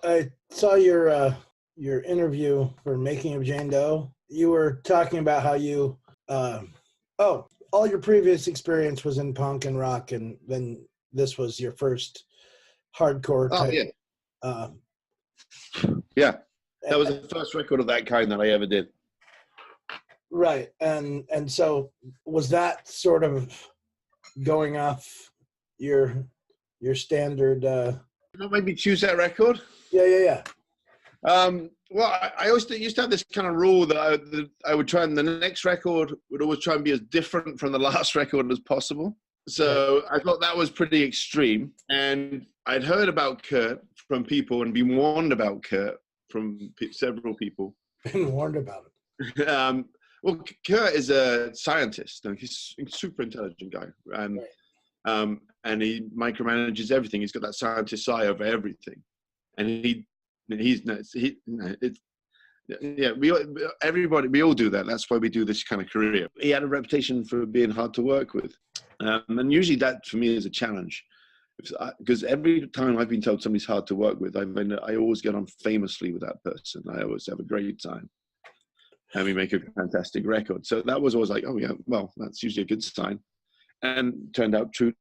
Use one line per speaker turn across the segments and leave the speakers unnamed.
I saw your interview for Making of Jane Doe. You were talking about how you all your previous experience was in punk and rock, and then this was your first hardcore type.
Yeah, that was the first record of that kind that I ever did.
Right, and so was that sort of going off your standard?
What made me choose that record?
Yeah.
Well, I always used to have this kind of rule that I would try, and the next record would always try and be as different from the last record as possible. So I thought that was pretty extreme. And I'd heard about Kurt from people and been warned about Kurt from several people.
Been warned about it.
Well, Kurt is a scientist. And he's a super intelligent guy. And he micromanages everything. He's got that scientist's eye over everything. And we all do that. That's why we do this kind of career. He had a reputation for being hard to work with, and usually that for me is a challenge, because every time I've been told somebody's hard to work with, I always get on famously with that person. I always have a great time, and we make a fantastic record. So that was always like, oh yeah, well, that's usually a good sign, and turned out to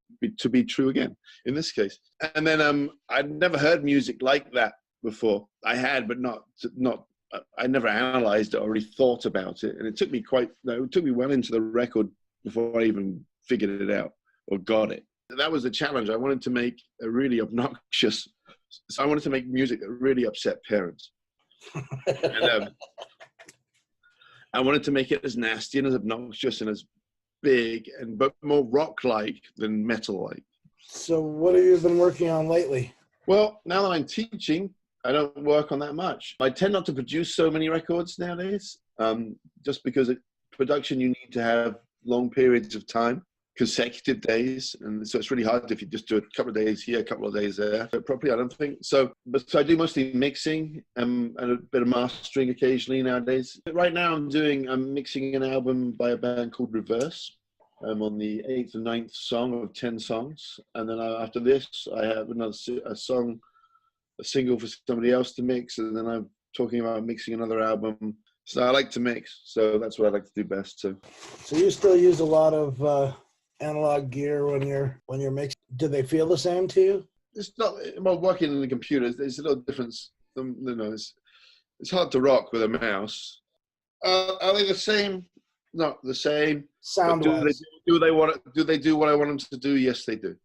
be true again in this case. And then I'd never heard music like that before. I had, but not. I never analyzed it or really thought about it, and it took me well into the record before I even figured it out or got it. That was the challenge. I wanted to make a really obnoxious. So I wanted to make music that really upset parents, and I wanted to make it as nasty and as obnoxious and as big but more rock-like than metal-like.
So, what have you been working on lately?
Well, now that I'm teaching, I don't work on that much. I tend not to produce so many records nowadays, just because production, you need to have long periods of time, consecutive days. And so it's really hard if you just do a couple of days here, a couple of days there. But properly, I don't think. So I do mostly mixing and a bit of mastering occasionally nowadays. But right now I'm mixing an album by a band called Reverse. I'm on the 8th and 9th song of 10 songs. And then after this, I have a single for somebody else to mix, and then I'm talking about mixing another album. So I like to mix, so that's what I like to do best too. So
you still use a lot of analog gear when you're mixing? Do they feel the same to you?
It's not about working in the computer. There's a little difference. It's hard to rock with a mouse. Are they the same? Not the same.
Sound-wise.
Do they do what I want them to do? Yes, they do.